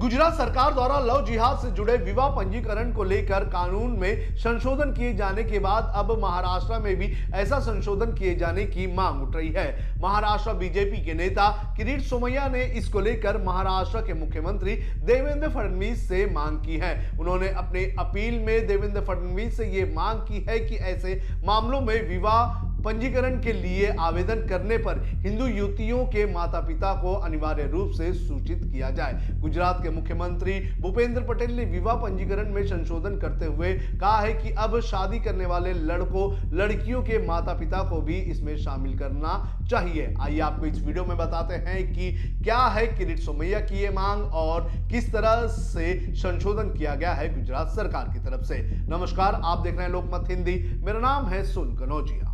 गुजरात सरकार द्वारा लव जिहाद से जुड़े विवाह पंजीकरण को लेकर कानून में संशोधन किए जाने के बाद अब महाराष्ट्र में भी ऐसा संशोधन किए जाने की मांग उठ रही है। महाराष्ट्र बीजेपी के नेता किरीट सोमैया ने इसको लेकर महाराष्ट्र के मुख्यमंत्री देवेंद्र फडणवीस से मांग की है। उन्होंने अपने अपील में देवेंद्र फडणवीस से यह मांग की है कि ऐसे मामलों में विवाह पंजीकरण के लिए आवेदन करने पर हिंदू युवतियों के माता पिता को अनिवार्य रूप से सूचित किया जाए। गुजरात के मुख्यमंत्री भूपेंद्र पटेल ने विवाह पंजीकरण में संशोधन करते हुए कहा है कि अब शादी करने वाले लड़कों लड़कियों के माता पिता को भी इसमें शामिल करना चाहिए। आइए आपको इस वीडियो में बताते हैं कि क्या है किरीट सोमैया की ये मांग और किस तरह से संशोधन किया गया है गुजरात सरकार की तरफ से। नमस्कार, आप देख रहे हैं लोकमत हिंदी। मेरा नाम है सुन कनौजिया।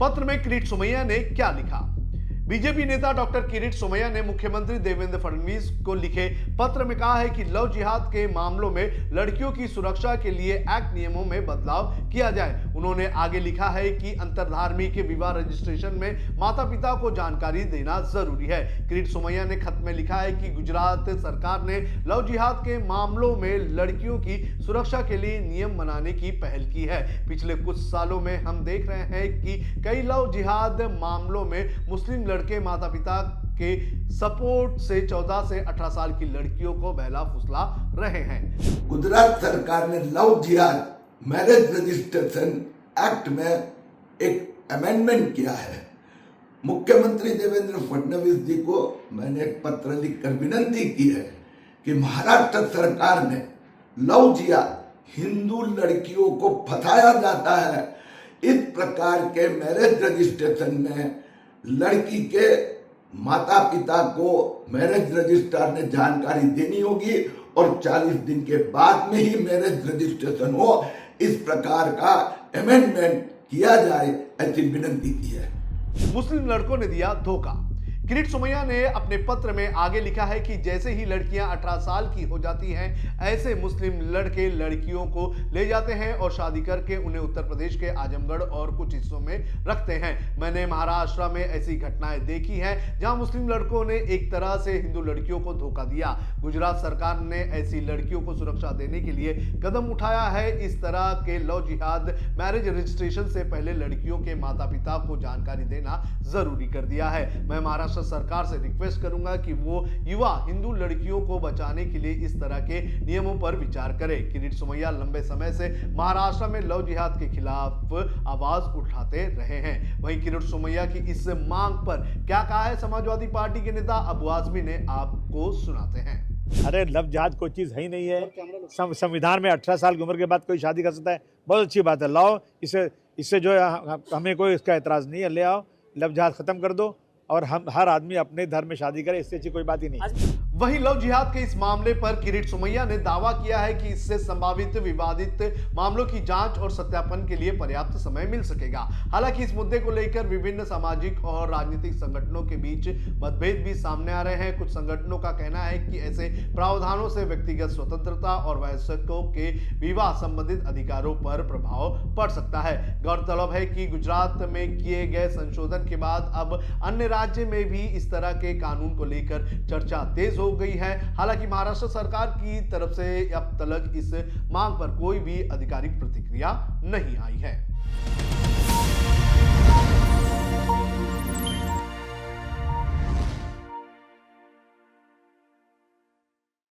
पत्र में किरीट सोमैया ने क्या लिखा? बीजेपी नेता डॉक्टर किरीट सोमैया ने मुख्यमंत्री देवेंद्र फडणवीस को लिखे पत्र में कहा है कि लव जिहाद के मामलों में लड़कियों की सुरक्षा के लिए एक्ट नियमों में बदलाव किया जाए। उन्होंने आगे लिखा है कि अंतरधार्मी के विवाह रजिस्ट्रेशन में माता पिता को जानकारी देना जरूरी है। किरीट सोमैया ने खत में लिखा है कि गुजरात सरकार ने लव जिहाद के मामलों में लड़कियों की सुरक्षा के लिए नियम बनाने की पहल की है। पिछले कुछ सालों में हम देख रहे हैं कि कई लव जिहाद मामलों में मुस्लिम लड़के माता पिता के सपोर्ट से 14 से 18 साल की लड़कियों को बहला फुसला रहे हैं। गुजरात सरकार ने लव जिहाद मैरिज रजिस्ट्रेशन एक्ट में एक अमेंडमेंट किया है। मुख्यमंत्री देवेंद्र फडणवीस जी को मैंने एक पत्र लिखकर विनती की है कि महाराष्ट्र सरकार ने लव जिहाद हिंदू लड़कियों को फंसाया जाता है, इस प्रकार के मैरिज रजिस्ट्रेशन में लड़की के माता पिता को मैरिज रजिस्ट्रार ने जानकारी देनी होगी और 40 दिन के बाद में ही मैरिज रजिस्ट्रेशन हो, इस प्रकार का अमेंडमेंट किया जाए, ऐसी विनती की है। मुस्लिम लड़कों ने दिया धोखा। किरीट सोमैया ने अपने पत्र में आगे लिखा है कि जैसे ही लड़कियां 18 साल की हो जाती हैं, ऐसे मुस्लिम लड़के लड़कियों को ले जाते हैं और शादी करके उन्हें उत्तर प्रदेश के आजमगढ़ और कुछ हिस्सों में रखते हैं। मैंने महाराष्ट्र में ऐसी घटनाएं देखी हैं जहां मुस्लिम लड़कों ने एक तरह से हिंदू लड़कियों को धोखा दिया। गुजरात सरकार ने ऐसी लड़कियों को सुरक्षा देने के लिए कदम उठाया है। इस तरह के लव जिहाद मैरिज रजिस्ट्रेशन से पहले लड़कियों के माता पिता को जानकारी देना जरूरी कर दिया है। मैं महाराष्ट्र सरकार से रिक्वेस्ट करूंगा कि वो युवा हिंदू लड़कियों को बचाने के लिए इस तरह के नियमों पर विचार करे। किरीट सोमैया लंबे समय से महाराष्ट्र में लव जिहाद के खिलाफ आवाज उठाते रहे हैं। वहीं किरीट सोमैया की इस मांग पर क्या कहा है समाजवादी पार्टी के नेता अबू आजमी ने, आपको सुनाते हैं। अरे लव जिहाद कोई चीज़ है ही नहीं है। संविधान में 18 साल की उम्र के बाद कोई शादी कर सकता है, बहुत अच्छी बात है। लाओ, इससे जो है हमें कोई इसका एतराज़ नहीं है। ले आओ, लव जिहाद खत्म कर दो और हम हर आदमी अपने धर्म में शादी करे, इससे अच्छी कोई बात ही नहीं। वहीं लव जिहाद के इस मामले पर किरीट सोमैया ने दावा किया है कि इससे संभावित विवादित मामलों की जांच और सत्यापन के लिए पर्याप्त समय मिल सकेगा। हालांकि इस मुद्दे को लेकर विभिन्न सामाजिक और राजनीतिक संगठनों के बीच मतभेद भी सामने आ रहे हैं। कुछ संगठनों का कहना है कि ऐसे प्रावधानों से व्यक्तिगत स्वतंत्रता और वयस्कों के विवाह संबंधित अधिकारों पर प्रभाव पड़ सकता है। गौरतलब है कि गुजरात में किए गए संशोधन के बाद अब अन्य राज्य में भी इस तरह के कानून को लेकर चर्चा तेज हो गई है। हालांकि महाराष्ट्र सरकार की तरफ से अब तक इस मांग पर कोई भी आधिकारिक प्रतिक्रिया नहीं आई है।